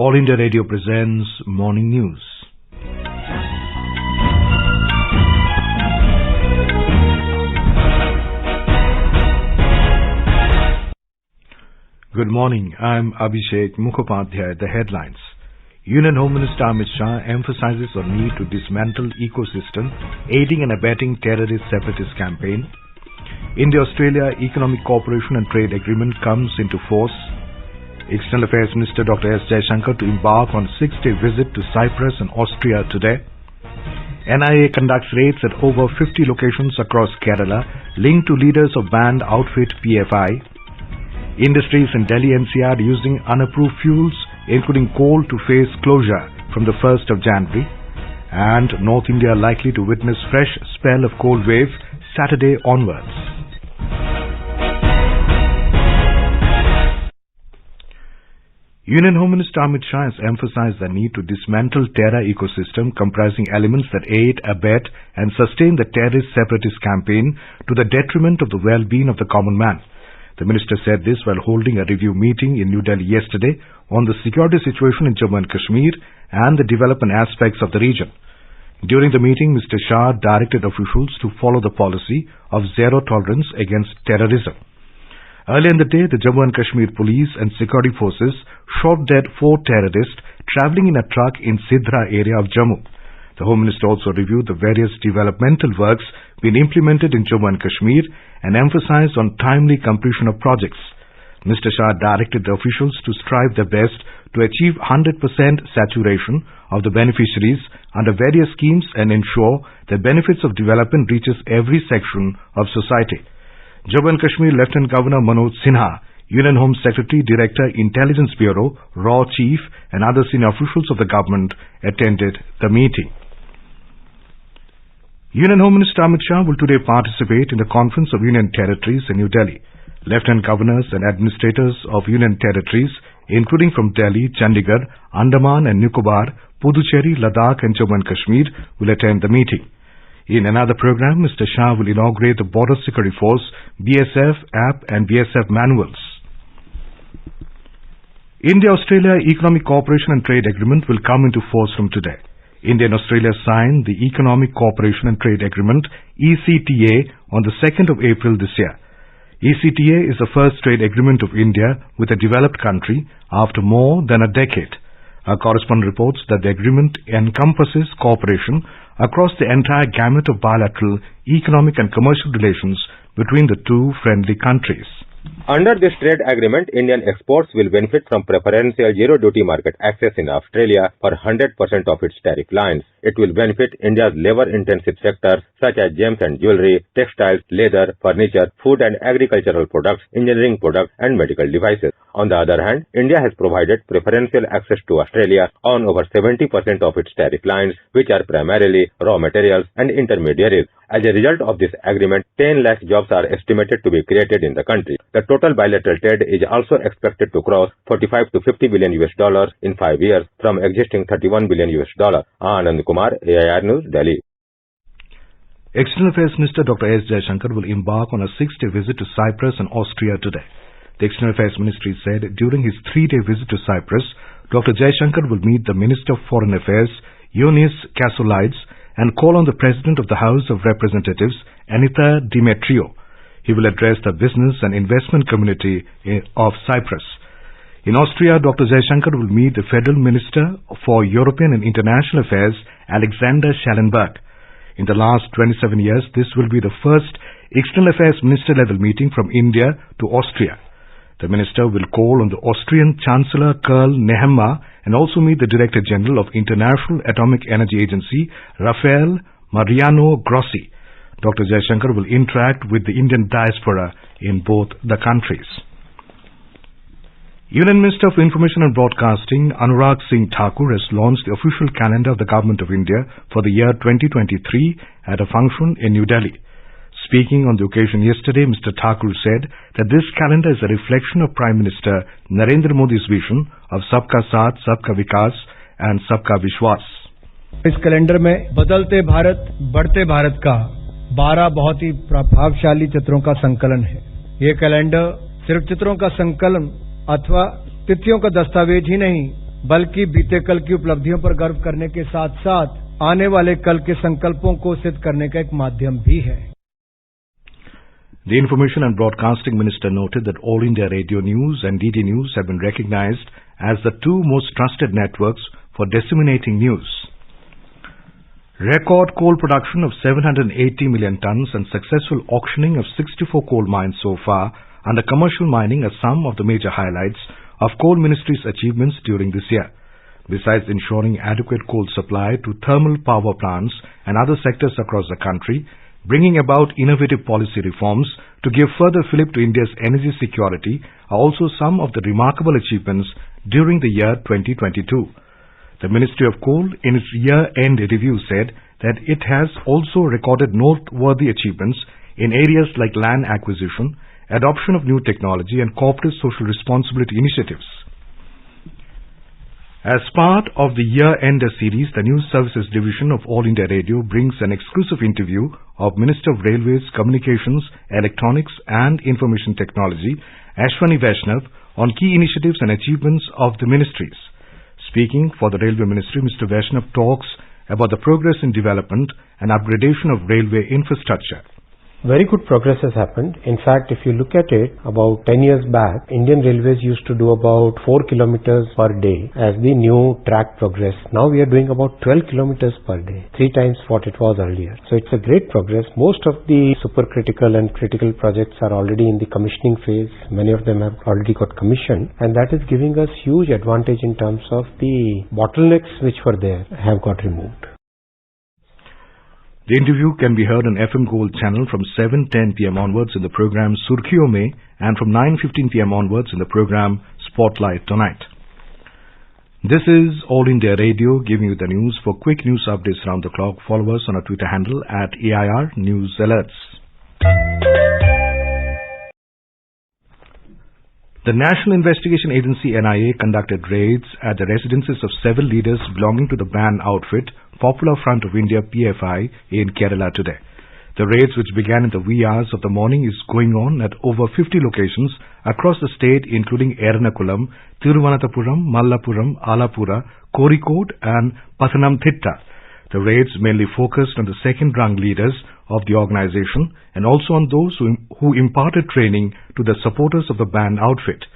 All India Radio presents Morning News. Good morning. I'm Abhishek Mukhopadhyay. The headlines. Union Home Minister Amit Shah emphasizes on need to dismantle ecosystem, aiding and abetting terrorist separatist campaign. India-Australia Economic Cooperation and Trade Agreement comes into force. External Affairs Minister Dr. S. Jaishankar to embark on a 6-day visit to Cyprus and Austria today. NIA conducts raids at over 50 locations across Kerala linked to leaders of banned outfit PFI. Industries in Delhi NCR using unapproved fuels, including coal, to face closure from the 1st of January. And North India likely to witness fresh spell of cold wave Saturday onwards. Union Home Minister Amit Shah has emphasized the need to dismantle terror ecosystem comprising elements that aid, abet and sustain the terrorist separatist campaign to the detriment of the well-being of the common man. The minister said this while holding a review meeting in New Delhi yesterday on the security situation in Jammu and Kashmir and the development aspects of the region. During the meeting, Mr. Shah directed officials to follow the policy of zero tolerance against terrorism. Earlier in the day, the Jammu and Kashmir police and security forces shot dead 4 terrorists travelling in a truck in Sidra area of Jammu. The Home Minister also reviewed the various developmental works being implemented in Jammu and Kashmir and emphasized on timely completion of projects. Mr. Shah directed the officials to strive their best to achieve 100% saturation of the beneficiaries under various schemes and ensure that benefits of development reaches every section of society. Jammu and Kashmir Lieutenant Governor Manoj Sinha, Union Home Secretary, Director, Intelligence Bureau, RAW Chief and other senior officials of the government attended the meeting. Union Home Minister Amit Shah will today participate in the Conference of Union Territories in New Delhi. Lieutenant Governors and Administrators of Union Territories, including from Delhi, Chandigarh, Andaman and Nicobar, Puducherry, Ladakh and Jammu and Kashmir, will attend the meeting. In another program, Mr. Shah will inaugurate the Border Security Force, BSF app and BSF manuals. India-Australia Economic Cooperation and Trade Agreement will come into force from today. India and Australia signed the Economic Cooperation and Trade Agreement, ECTA, on the 2nd of April this year. ECTA is the first trade agreement of India with a developed country after more than a decade. Our correspondent reports that the agreement encompasses cooperation across the entire gamut of bilateral economic and commercial relations between the two friendly countries. Under this trade agreement, Indian exports will benefit from preferential zero-duty market access in Australia for 100% of its tariff lines. It will benefit India's labor-intensive sectors such as gems and jewelry, textiles, leather, furniture, food and agricultural products, engineering products and medical devices. On the other hand, India has provided preferential access to Australia on over 70% of its tariff lines, which are primarily raw materials and intermediaries. As a result of this agreement, 10 lakh jobs are estimated to be created in the country. The total bilateral trade is also expected to cross $45 to $50 billion in 5 years from existing $31 billion. Anand Kumar, AIR News, Delhi. External Affairs Minister Dr. S. Jaishankar will embark on a 6-day visit to Cyprus and Austria today. The External Affairs Ministry said during his 3-day visit to Cyprus, Dr. Jaishankar will meet the Minister of Foreign Affairs, Ioannis Kasoulides, and call on the President of the House of Representatives, Anita Demetriou. He will address the business and investment community of Cyprus. In Austria, Dr. Jaishankar will meet the Federal Minister for European and International Affairs, Alexander Schallenberg. In the last 27 years, this will be the first External Affairs Minister-level meeting from India to Austria. The minister will call on the Austrian Chancellor Karl Nehammer and also meet the Director General of International Atomic Energy Agency, Rafael Mariano Grossi. Dr. Jaishankar will interact with the Indian diaspora in both the countries. Union Minister for Information and Broadcasting, Anurag Singh Thakur, has launched the official calendar of the Government of India for the year 2023 at a function in New Delhi. Speaking on the occasion yesterday, Mr. Thakur said that this calendar is a reflection of Prime Minister Narendra Modi's vision of Sabka Saath, Sabka Vikas and Sabka Vishwas. इस calendar में बदलते भारत, बढ़ते भारत का 12 बहुत ही प्रभावशाली चित्रों का संकलन है। ये कैलेंडर सिर्फ चित्रों का संकलन अथवा तिथियों का दस्तावेज ही नहीं, बल्कि बीते कल की उपलब्धियों पर गर्व करने के साथ साथ आने वाले कल के संकल्पों को सिद्ध करने का एक माध्यम भी है। The Information and Broadcasting Minister noted that All India Radio News and DD News have been recognized as the two most trusted networks for disseminating news. Record coal production of 780 million tons and successful auctioning of 64 coal mines so far under commercial mining are some of the major highlights of Coal Ministry's achievements during this year. Besides ensuring adequate coal supply to thermal power plants and other sectors across the country, bringing about innovative policy reforms to give further fillip to India's energy security are also some of the remarkable achievements during the year 2022. The Ministry of Coal in its year-end review said that it has also recorded noteworthy achievements in areas like land acquisition, adoption of new technology and corporate social responsibility initiatives. As part of the year-ender series, the News Services Division of All India Radio brings an exclusive interview of Minister of Railways, Communications, Electronics and Information Technology, Ashwani Vaishnav, on key initiatives and achievements of the ministries. Speaking for the Railway Ministry, Mr. Vaishnav talks about the progress in development and upgradation of railway infrastructure. Very good progress has happened. In fact, if you look at it, about 10 years back, Indian Railways used to do about 4 kilometers per day as the new track progressed. Now we are doing about 12 kilometers per day, 3 times what it was earlier. So it's a great progress. Most of the supercritical and critical projects are already in the commissioning phase. Many of them have already got commissioned, and that is giving us huge advantage in terms of the bottlenecks which were there have got removed. The interview can be heard on FM Gold channel from 7:10 p.m. onwards in the program Surkhiyo Mein and from 9:15 p.m. onwards in the program Spotlight Tonight. This is All India Radio giving you the news. For quick news updates around the clock, follow us on our Twitter handle at AIR News Alerts. The National Investigation Agency NIA conducted raids at the residences of several leaders belonging to the banned outfit Popular Front of India PFI in Kerala today. The raids, which began in the wee hours of the morning, is going on at over 50 locations across the state, including Ernakulam, Thiruvananthapuram, Mallapuram, Alapura, Kozhikode and Pathanamthitta. The raids mainly focused on the second-rung leaders of the organization and also on those who imparted training to the supporters of the banned outfit.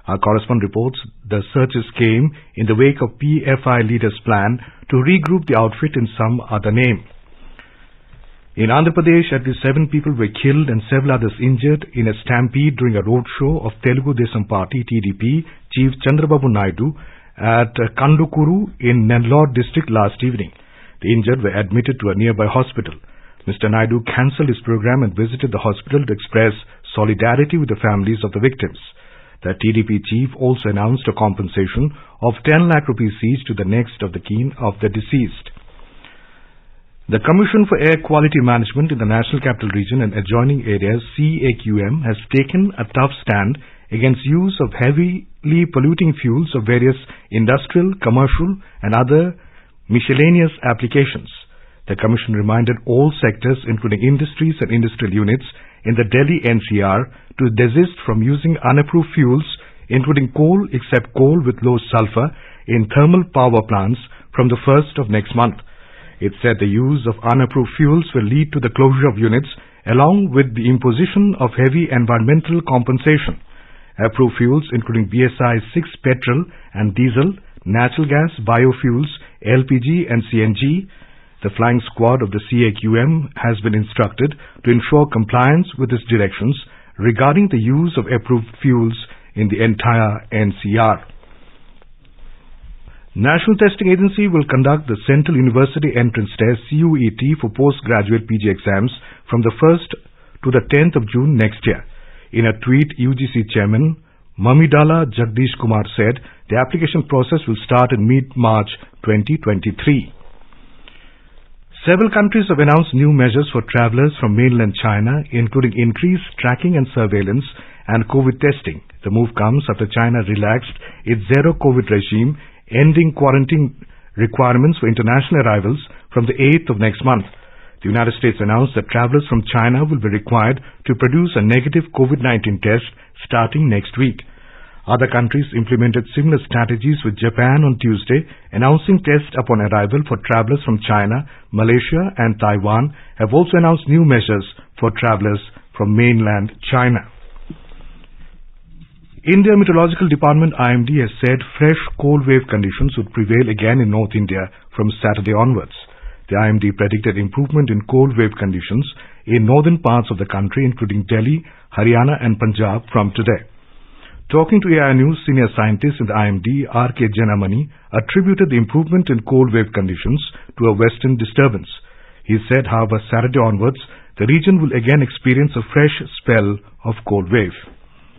Our correspondent reports the searches came in the wake of PFI leaders' plan to regroup the outfit in some other name. In Andhra Pradesh, at least 7 people were killed and several others injured in a stampede during a roadshow of Telugu Desam Party TDP Chief Chandrababu Naidu at Kandukuru in Nellore district last evening. The injured were admitted to a nearby hospital. Mr. Naidu cancelled his program and visited the hospital to express solidarity with the families of the victims. The TDP chief also announced a compensation of 10 lakh rupees each to the next of the kin of the deceased. The Commission for Air Quality Management in the National Capital Region and adjoining areas, CAQM, has taken a tough stand against use of heavily polluting fuels of various industrial, commercial and other miscellaneous applications. The Commission reminded all sectors, including industries and industrial units in the Delhi NCR, to desist from using unapproved fuels, including coal except coal with low sulfur, in thermal power plants from the 1st of next month. It said the use of unapproved fuels will lead to the closure of units along with the imposition of heavy environmental compensation. Approved fuels including BSI 6 petrol and diesel, natural gas, biofuels, LPG and CNG. The flying squad of the CAQM has been instructed to ensure compliance with its directions regarding the use of approved fuels in the entire NCR. National Testing Agency will conduct the Central University Entrance Test CUET for postgraduate PG exams from the 1st to the 10th of June next year. In a tweet, UGC Chairman Mamidala Jagdish Kumar said the application process will start in mid-March 2023. Several countries have announced new measures for travellers from mainland China, including increased tracking and surveillance and COVID testing. The move comes after China relaxed its zero-COVID regime, ending quarantine requirements for international arrivals from the 8th of next month. The United States announced that travellers from China will be required to produce a negative COVID-19 test starting next week. Other countries implemented similar strategies, with Japan on Tuesday announcing tests upon arrival for travelers from China, Malaysia and Taiwan have also announced new measures for travelers from mainland China. India Meteorological Department IMD has said fresh cold wave conditions would prevail again in North India from Saturday onwards. The IMD predicted improvement in cold wave conditions in northern parts of the country, including Delhi, Haryana and Punjab from today. Talking to AI News, senior scientist in the IMD, R.K. Janamani, attributed the improvement in cold wave conditions to a western disturbance. He said, however, Saturday onwards, the region will again experience a fresh spell of cold wave.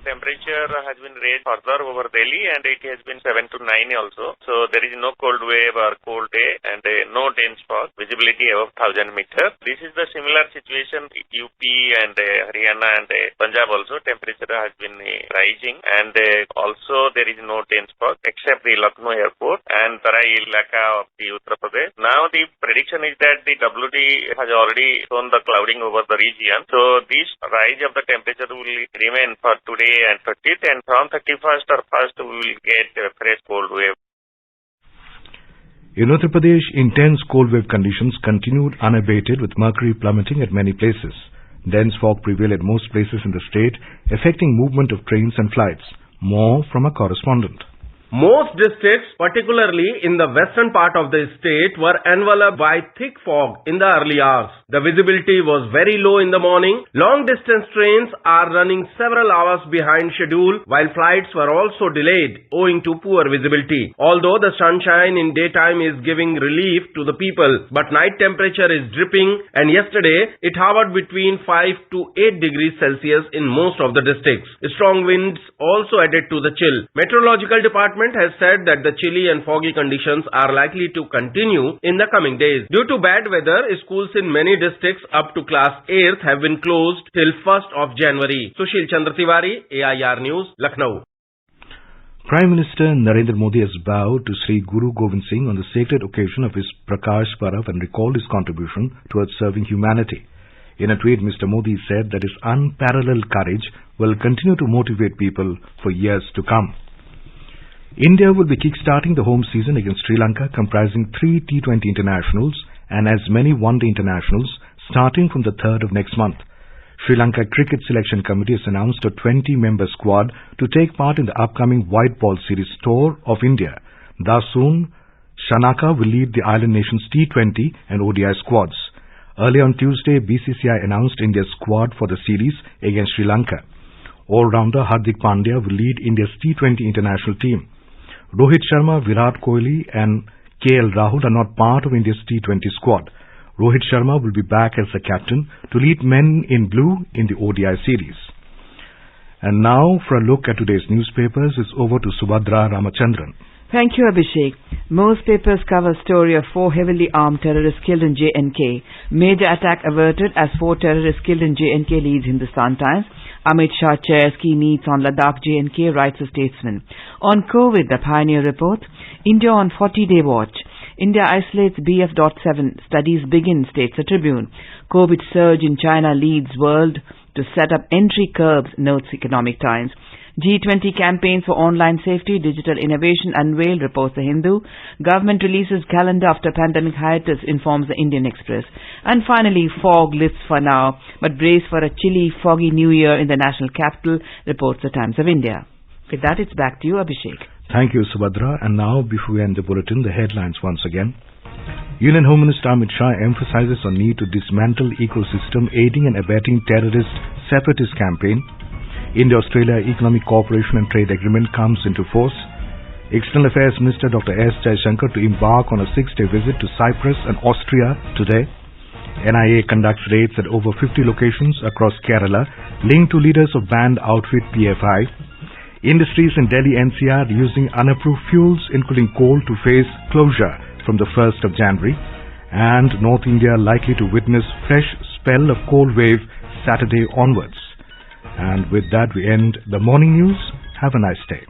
Temperature has been raised further over Delhi and it has been 7 to 9 also. So there is no cold wave or cold day and no dense fog, visibility above 1000 meters. This is the similar situation UP and Haryana and Punjab also. Temperature has been rising and also there is no dense fog except the Lucknow airport and Tarai Ilaka of the Uttar Pradesh. Now the prediction is that the WD has already shown the clouding over the region. So this rise of the temperature will remain for today and 30th, and from 31st or 1st we will get a fresh cold wave. In Uttar Pradesh, intense cold wave conditions continued unabated, with mercury plummeting at many places. Dense fog prevailed at most places in the state, affecting movement of trains and flights. More from a correspondent. Most districts, particularly in the western part of the state, were enveloped by thick fog in the early hours. The visibility was very low in the morning. Long-distance trains are running several hours behind schedule, while flights were also delayed owing to poor visibility. Although the sunshine in daytime is giving relief to the people, but night temperature is dripping, and yesterday it hovered between 5 to 8 degrees Celsius in most of the districts. Strong winds also added to the chill. Meteorological Department has said that the chilly and foggy conditions are likely to continue in the coming days. Due to bad weather, schools in many districts up to class 8th have been closed till 1st of January. Sushil Chandra Tiwari, AIR News, Lucknow. Prime Minister Narendra Modi has bowed to Sri Guru Gobind Singh on the sacred occasion of his Prakash Parv and recalled his contribution towards serving humanity. In a tweet, Mr. Modi said that his unparalleled courage will continue to motivate people for years to come. India will be kick-starting the home season against Sri Lanka, comprising 3 T20 internationals and as many one-day internationals, starting from the 3rd of next month. Sri Lanka Cricket Selection Committee has announced a 20-member squad to take part in the upcoming White Ball Series tour of India. Thus soon, Shanaka will lead the island nation's T20 and ODI squads. Earlier on Tuesday, BCCI announced India's squad for the series against Sri Lanka. All-rounder Hardik Pandya will lead India's T20 international team. Rohit Sharma, Virat Kohli and KL Rahul are not part of India's T20 squad. Rohit Sharma will be back as the captain to lead men in blue in the ODI series. And now for a look at today's newspapers, it's over to Subhadra Ramachandran. Thank you, Abhishek. Most papers cover story of 4 heavily armed terrorists killed in J&K. Major attack averted as 4 terrorists killed in J&K, leads Hindustan Times. Amit Shah chairs key meets on Ladakh J&K, writes a statesman. On COVID, the Pioneer reports, India on 40-day watch. India isolates BF.7, studies begin, states a Tribune. COVID surge in China leads world to set up entry curbs, notes Economic Times. G20 campaigns for online safety, digital innovation unveiled, reports The Hindu. Government releases calendar after pandemic hiatus, informs the Indian Express. And finally, fog lifts for now, but brace for a chilly, foggy new year in the national capital, reports the Times of India. With that, it's back to you, Abhishek. Thank you, Subhadra. And now, before we end the bulletin, the headlines once again. Union Home Minister Amit Shah emphasizes on need to dismantle ecosystem aiding and abetting terrorist separatist campaign. India-Australia Economic Cooperation and Trade Agreement comes into force. External Affairs Minister Dr. S. Jaishankar to embark on a 6-day visit to Cyprus and Austria today. NIA conducts raids at over 50 locations across Kerala linked to leaders of banned outfit PFI. Industries in Delhi NCR using unapproved fuels including coal to face closure from the 1st of January. And North India likely to witness fresh spell of cold wave Saturday onwards. And with that, we end the morning news. Have a nice day.